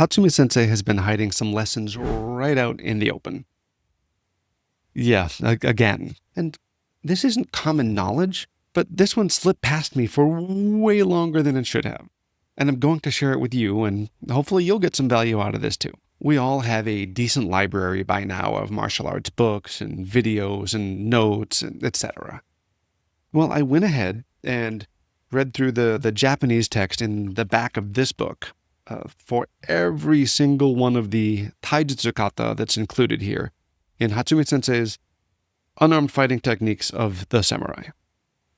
Hatsumi Sensei has been hiding some lessons right out in the open. Yeah, again. And this isn't common knowledge, but this one slipped past me for way longer than it should have. And I'm going to share it with you, and hopefully you'll get some value out of this too. We all have a decent library by now of martial arts books and videos and notes, and etc. Well, I went ahead and read through the Japanese text in the back of this book for every single one of the taijutsu kata that's included here in Hatsumi Sensei's Unarmed Fighting Techniques of the Samurai.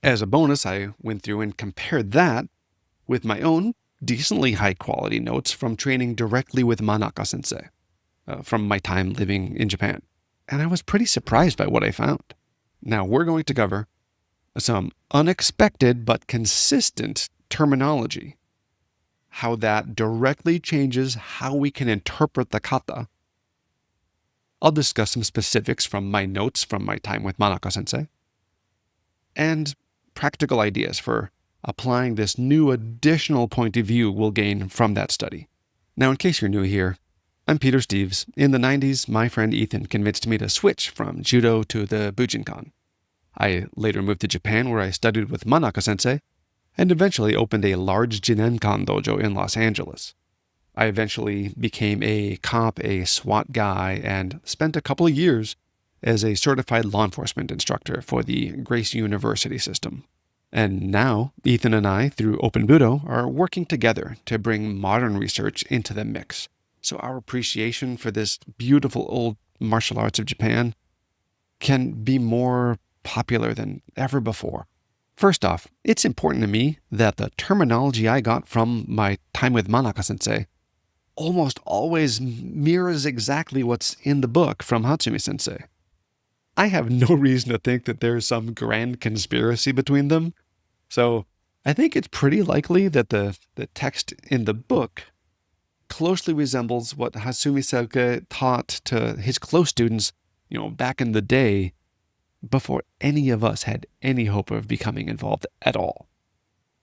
As a bonus, I went through and compared that with my own decently high-quality notes from training directly with Manaka Sensei from my time living in Japan. And I was pretty surprised by what I found. Now, we're going to cover some unexpected but consistent terminology, how that directly changes how we can interpret the kata. I'll discuss some specifics from my notes from my time with Manaka Sensei, and practical ideas for applying this new additional point of view we'll gain from that study. Now, in case you're new here, I'm Peter Steves. In the 90s, my friend Ethan convinced me to switch from judo to the Bujinkan. I later moved to Japan where I studied with Manaka Sensei and eventually opened a large Jinenkan dojo in Los Angeles. I eventually became a cop, a SWAT guy, and spent a couple of years as a certified law enforcement instructor for the Grace University system. And now, Ethan and I, through Open Budo, are working together to bring modern research into the mix. So our appreciation for this beautiful old martial arts of Japan can be more popular than ever before. First off, it's important to me that the terminology I got from my time with Manaka Sensei almost always mirrors exactly what's in the book from Hatsumi Sensei. I have no reason to think that there's some grand conspiracy between them, so I think it's pretty likely that the text in the book closely resembles what Hatsumi Sensei taught to his close students, back in the day, before any of us had any hope of becoming involved at all.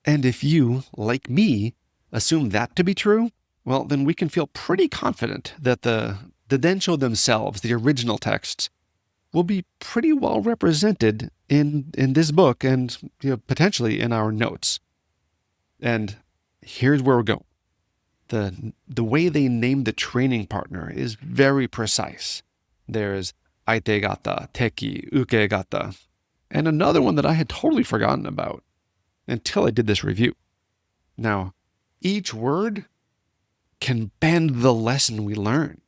And if you, like me, assume that to be true, well, then we can feel pretty confident that the densho themselves, the original texts, will be pretty well represented in this book and potentially in our notes. And here's where we're going. The way they name the training partner is very precise. There's Aite gata, teki, uke gata, and another one that I had totally forgotten about until I did this review. Now, each word can bend the lesson we learn.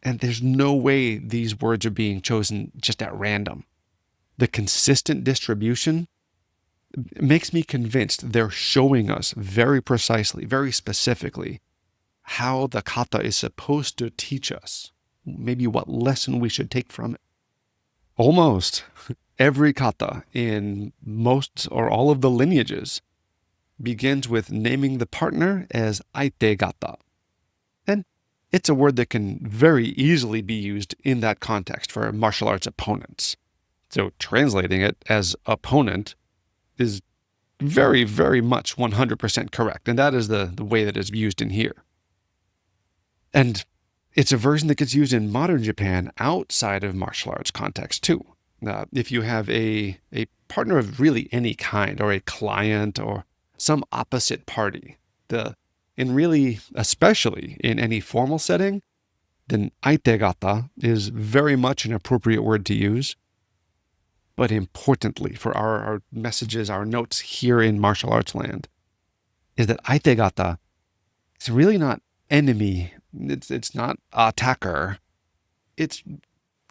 And there's no way these words are being chosen just at random. The consistent distribution makes me convinced they're showing us very precisely, very specifically, how the kata is supposed to teach us, maybe what lesson we should take from it. Almost every kata in most or all of the lineages begins with naming the partner as Aite gata. And it's a word that can very easily be used in that context for martial arts opponents. So translating it as opponent is very, very much 100% correct. And that is the way that it's used in here. And it's a version that gets used in modern Japan outside of martial arts context too. If you have a partner of really any kind, or a client, or some opposite party, and really, especially in any formal setting, then Aite gata is very much an appropriate word to use. But importantly, for our messages, our notes here in martial arts land, is that Aite gata is really not enemy. It's not attacker. It's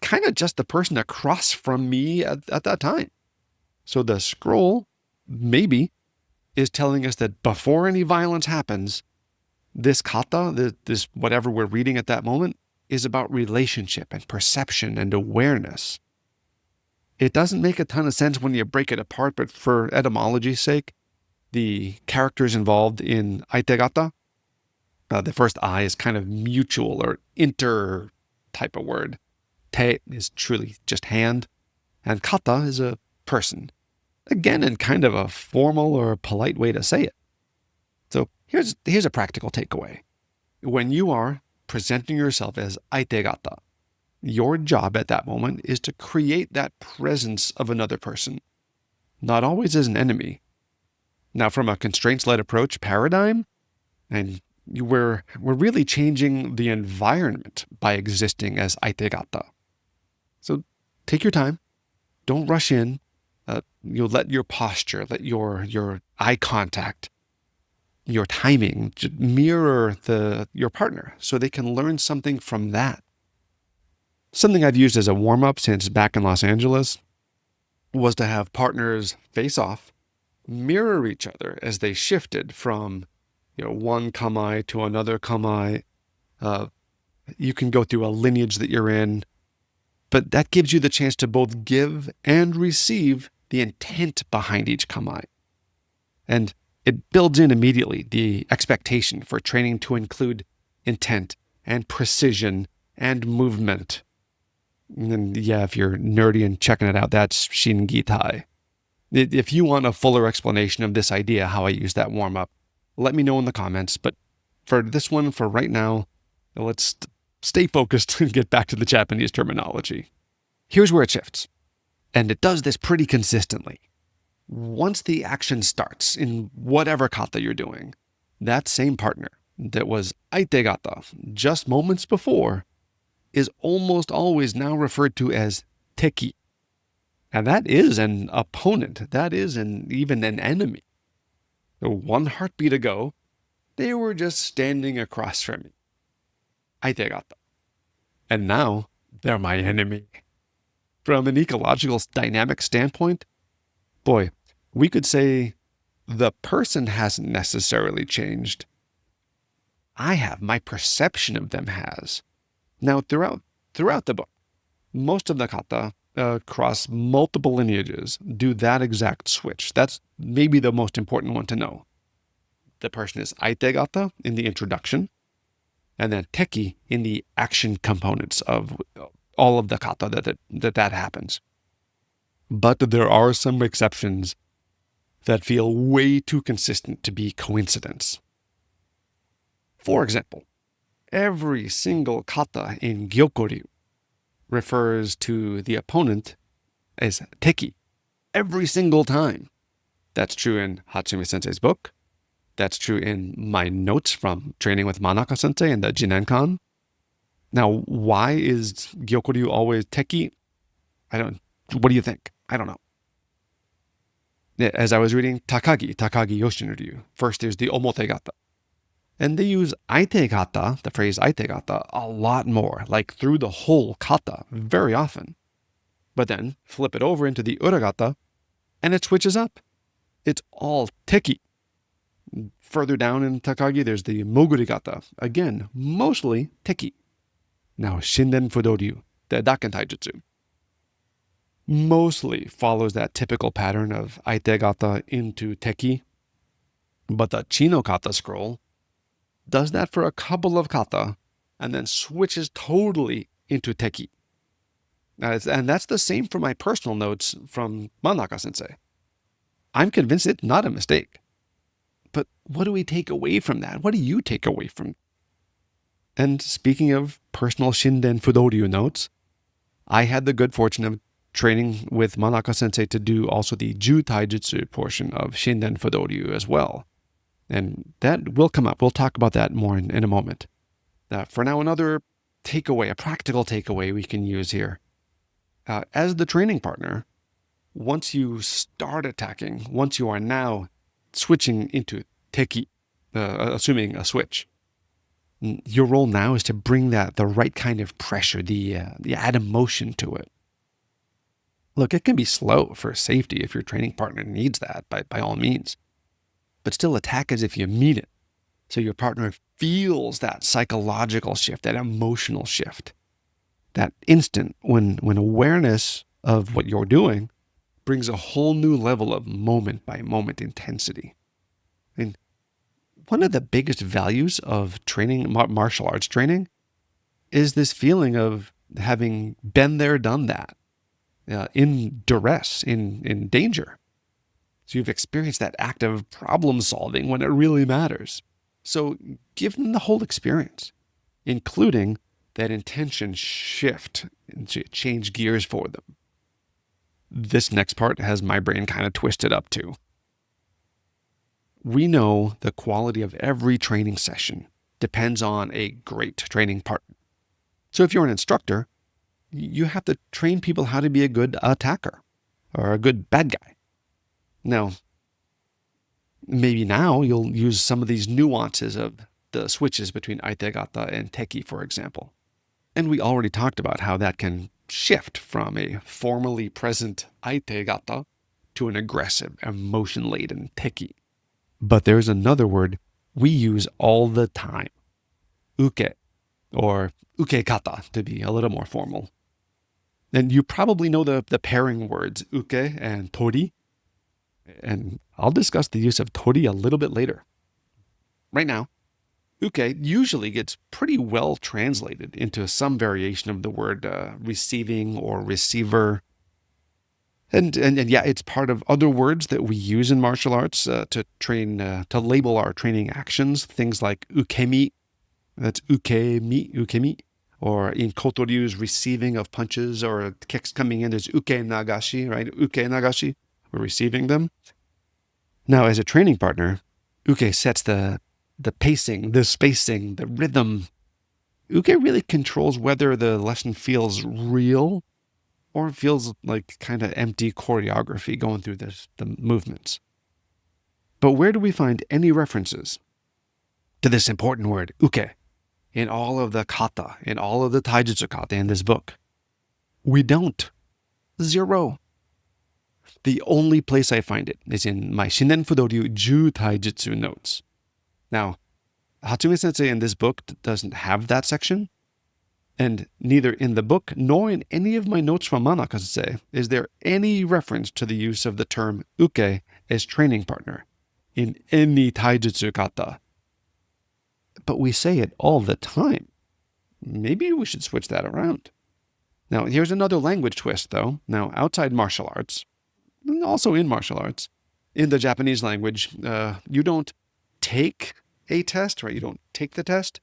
kind of just the person across from me at that time. So the scroll, maybe, is telling us that before any violence happens, this kata, this whatever we're reading at that moment, is about relationship and perception and awareness. It doesn't make a ton of sense when you break it apart, but for etymology's sake, the characters involved in Aite gata, the first I is kind of mutual or inter type of word. Te is truly just hand, and kata is a person. Again, in kind of a formal or polite way to say it. So here's a practical takeaway. When you are presenting yourself as Aite gata, your job at that moment is to create that presence of another person, not always as an enemy. Now, from a constraints-led approach paradigm, and we're really changing the environment by existing as Aite gata. So take your time. Don't rush in. You'll let your posture, let your eye contact, your timing mirror your partner so they can learn something from that. Something I've used as a warm-up since back in Los Angeles was to have partners face off, mirror each other as they shifted from one kamae to another kamae. You can go through a lineage that you're in, but that gives you the chance to both give and receive the intent behind each kamae. And it builds in immediately the expectation for training to include intent and precision and movement. And then, if you're nerdy and checking it out, that's Shingitai. If you want a fuller explanation of this idea, how I use that warm-up, let me know in the comments. But for this one, for right now, let's stay focused and get back to the Japanese terminology. Here's where it shifts. And it does this pretty consistently. Once the action starts in whatever kata you're doing, that same partner that was Aite gata just moments before is almost always now referred to as teki. And that is an opponent. That is even an enemy. One heartbeat ago, they were just standing across from me. Aite gata. And now, they're my enemy. From an ecological dynamic standpoint, boy, we could say the person hasn't necessarily changed. My perception of them has. Now, throughout the book, most of the kata across multiple lineages do that exact switch. That's maybe the most important one to know. The person is Aite gata in the introduction, and then teki in the action components of all of the kata that happens. But there are some exceptions that feel way too consistent to be coincidence. For example, every single kata in Gyokko Ryu refers to the opponent as teki every single time. That's true in Hatsumi Sensei's book. That's true in my notes from training with Masaaki Sensei and the Jinenkan. Now, why is Gyokko Ryu always teki? What do you think? I don't know. As I was reading Takagi Yoshin Ryu, first there's the omote gata. And they use Aite gata, the phrase Aite gata, a lot more, like through the whole kata, very often. But then flip it over into the uragata, and it switches up. It's all teki. Further down in Takagi, there's the moguri gata, again, mostly teki. Now, Shinden Fudo Ryu, the Daken Taijutsu, mostly follows that typical pattern of Aite gata into teki. But the Chino kata scroll does that for a couple of kata, and then switches totally into teki. And that's the same for my personal notes from Masaaki Sensei. I'm convinced it's not a mistake. But what do we take away from that? What do you take away from? And speaking of personal Shinden Fudo Ryu notes, I had the good fortune of training with Masaaki Sensei to do also the Ju Taijutsu portion of Shinden Fudo Ryu as well. And that will come up. We'll talk about that more in a moment. For now, another takeaway, a practical takeaway we can use here. As the training partner, once you start attacking, once you are now switching into teki, assuming a switch, your role now is to bring the right kind of pressure, the add emotion to it. Look, it can be slow for safety if your training partner needs that, by all means. But still attack as if you mean it. So your partner feels that psychological shift, that emotional shift. That instant when awareness of what you're doing brings a whole new level of moment by moment intensity. I mean, one of the biggest values of training, martial arts training, is this feeling of having been there, done that, in duress, in danger. So you've experienced that act of problem solving when it really matters. So give them the whole experience, including that intention shift and change gears for them. This next part has my brain kind of twisted up too. We know the quality of every training session depends on a great training partner. So if you're an instructor, you have to train people how to be a good attacker or a good bad guy. Now, maybe now you'll use some of these nuances of the switches between Aite Gata and Teki, for example. And we already talked about how that can shift from a formally present Aite Gata to an aggressive, emotion-laden Teki. But there's another word we use all the time, uke, or uke kata to be a little more formal. And you probably know the pairing words uke and tori, and I'll discuss the use of tori a little bit later. Right now, uke usually gets pretty well translated into some variation of the word receiving or receiver. And yeah, it's part of other words that we use in martial arts to train, to label our training actions. Things like ukemi, that's ukemi. Or in Koto Ryu's receiving of punches or kicks coming in, there's uke nagashi, right? Uke nagashi, we're receiving them. Now, as a training partner, uke sets the pacing, the spacing, the rhythm. Uke really controls whether the lesson feels real or it feels like kind of empty choreography going through the movements. But where do we find any references to this important word, uke, in all of the kata, in all of the taijutsu kata in this book? We don't. Zero. The only place I find it is in my Shinen Fudoryu Ju Taijutsu notes. Now, Hatsumi Sensei in this book doesn't have that section, and neither in the book nor in any of my notes from Manaka Sensei is there any reference to the use of the term uke as training partner in any taijutsu kata. But we say it all the time. Maybe we should switch that around. Now, here's another language twist, though. Now, outside martial arts, and also in martial arts, in the Japanese language, you don't take a test, right? You don't take the test.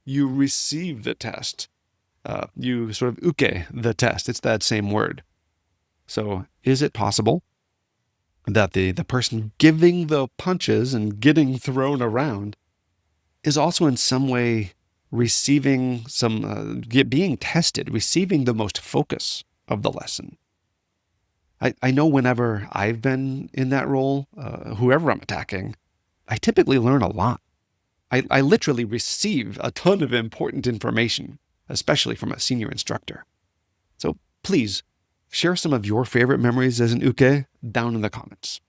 You receive the test. You sort of uke the test. It's that same word. So is it possible that the person giving the punches and getting thrown around is also in some way receiving some, being tested, receiving the most focus of the lesson? I know whenever I've been in that role, whoever I'm attacking, I typically learn a lot. I literally receive a ton of important information, especially from a senior instructor. So please, share some of your favorite memories as an uke down in the comments.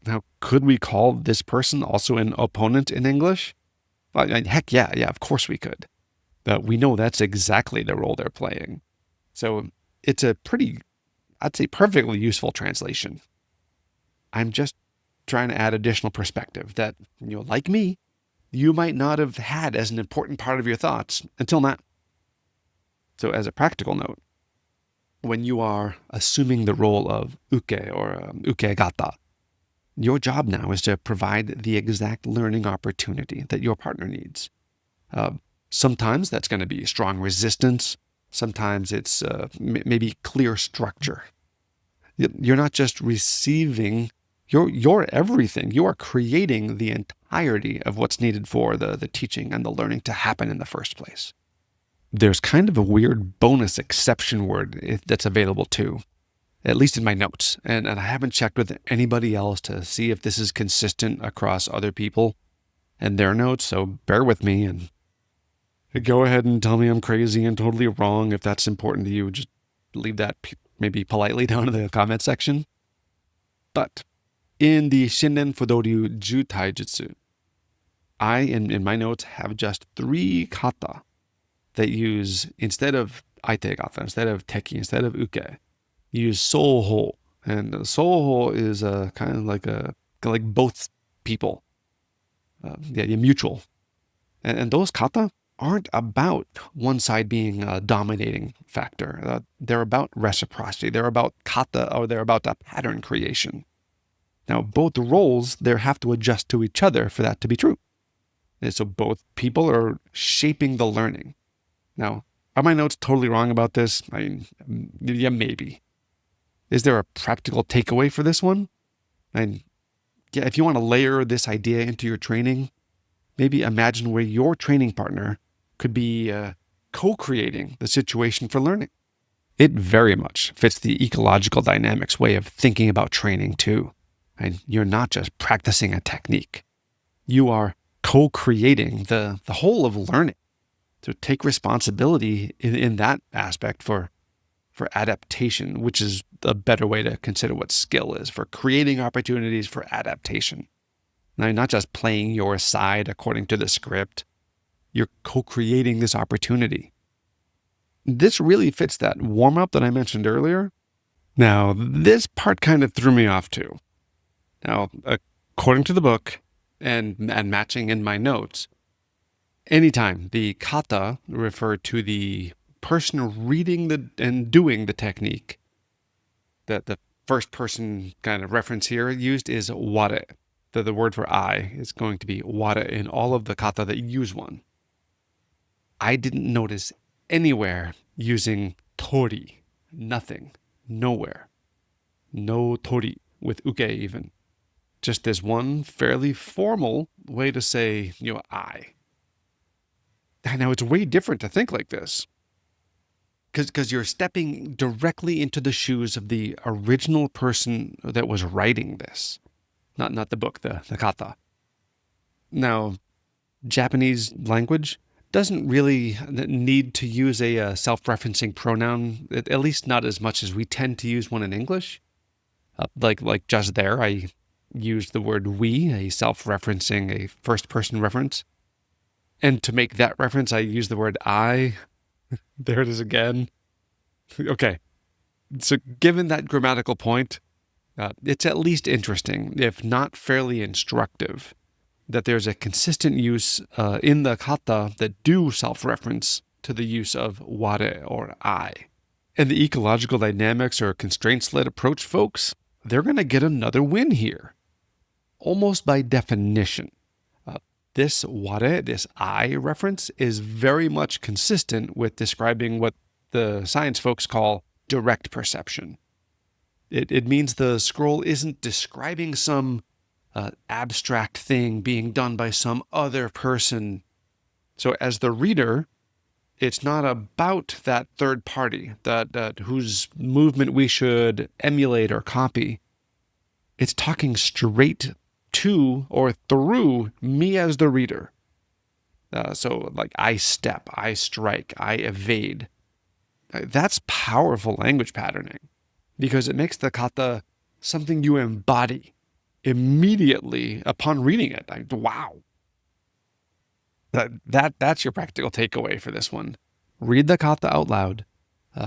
Now, could we call this person also an opponent in English? Heck yeah, of course we could. We know that's exactly the role they're playing. So it's a pretty, I'd say, perfectly useful translation. I'm just trying to add additional perspective that, like me, you might not have had as an important part of your thoughts until now. So as a practical note, when you are assuming the role of uke or uke gata, your job now is to provide the exact learning opportunity that your partner needs. Sometimes that's going to be strong resistance. Sometimes it's maybe clear structure. You're not just receiving, you're everything. You are creating the entirety of what's needed for the teaching and the learning to happen in the first place. There's kind of a weird bonus exception word that's available too, at least in my notes. And I haven't checked with anybody else to see if this is consistent across other people and their notes, so bear with me and go ahead and tell me I'm crazy and totally wrong. If that's important to you, just leave that maybe politely down in the comment section. But in the Shinen Fudoryu Ju Taijutsu, I, in my notes, have just 3 kata that use, instead of Aite Gata, instead of Teki, instead of Uke, use Soho. And Soho is kind of like both people. Mutual. And those kata aren't about one side being a dominating factor. They're about reciprocity. They're about kata, or they're about a pattern creation. Now, both roles there have to adjust to each other for that to be true. And so both people are shaping the learning. Now, are my notes totally wrong about this? I mean, yeah, maybe. Is there a practical takeaway for this one? And yeah, if you want to layer this idea into your training, maybe imagine where your training partner could be co-creating the situation for learning. It very much fits the ecological dynamics way of thinking about training too. And you're not just practicing a technique. You are co-creating the whole of learning. So take responsibility in that aspect for adaptation, which is a better way to consider what skill is, for creating opportunities for adaptation. Now, you're not just playing your side according to the script. You're co-creating this opportunity. This really fits that warm-up that I mentioned earlier. Now, this part kind of threw me off too. Now, according to the book and matching in my notes, anytime the kata referred to the person reading and doing the technique, the first person kind of reference here used is ware. The word for I is going to be ware in all of the kata that use one. I didn't notice anywhere using Tori. Nothing. Nowhere. No Tori with uke even. Just this one fairly formal way to say, I. Now, it's way different to think like this. Because you're stepping directly into the shoes of the original person that was writing this. Not the book, the kata. Now, Japanese language doesn't really need to use a self-referencing pronoun, at least not as much as we tend to use one in English. Like just there, I used the word we, a self-referencing, a first-person reference. And to make that reference, I use the word I. There it is again. Okay. So given that grammatical point, it's at least interesting, if not fairly instructive, that there's a consistent use in the kata that do self-reference to the use of ware or I. And the ecological dynamics or constraints-led approach folks, they're going to get another win here. Almost by definition. This ware, this I reference, is very much consistent with describing what the science folks call direct perception. It means the scroll isn't describing some abstract thing being done by some other person. So as the reader, it's not about that third party, that whose movement we should emulate or copy. It's talking straight to or through me as the reader. So like I step, I strike, I evade. That's powerful language patterning because it makes the kata something you embody immediately upon reading it. Wow. That's your practical takeaway for this one. Read the kata out loud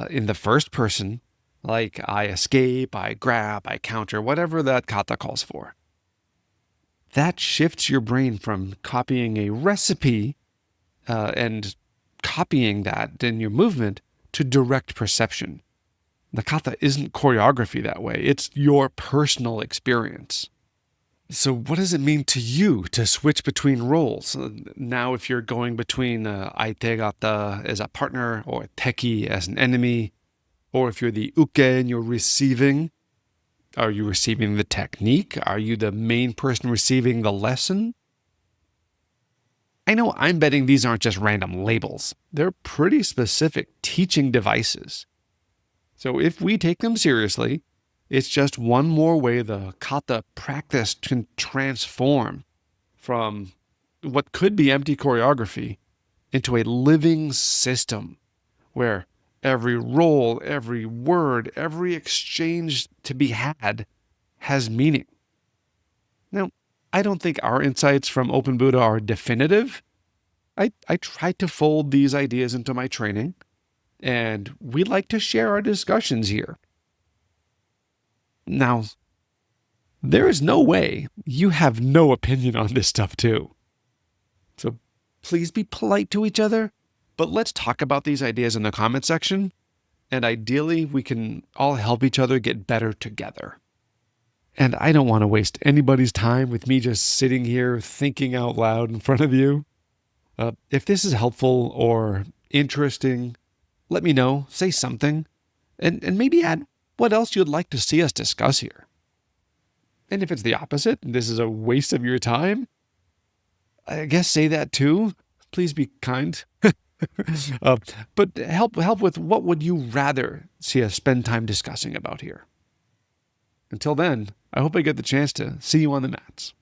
in the first person, like I escape, I grab, I counter, whatever that kata calls for. That shifts your brain from copying a recipe and copying that in your movement to direct perception. The kata isn't choreography that way. It's your personal experience. So what does it mean to you to switch between roles? Now, if you're going between Aite gata as a partner or teki as an enemy, or if you're the uke and you're receiving, are you receiving the technique? Are you the main person receiving the lesson? I know I'm betting these aren't just random labels. They're pretty specific teaching devices. So if we take them seriously, it's just one more way the kata practice can transform from what could be empty choreography into a living system where every role, every word, every exchange to be had has meaning. Now, I don't think our insights from Open Budo are definitive. I try to fold these ideas into my training, and we like to share our discussions here. Now, there is no way you have no opinion on this stuff too. So please be polite to each other, but let's talk about these ideas in the comment section, and ideally we can all help each other get better together. And I don't want to waste anybody's time with me just sitting here thinking out loud in front of you. If this is helpful or interesting, let me know, say something, and maybe add what else you'd like to see us discuss here. And if it's the opposite, and this is a waste of your time, I guess say that too. Please be kind. But help with what would you rather see us spend time discussing about here. Until then, I hope I get the chance to see you on the mats.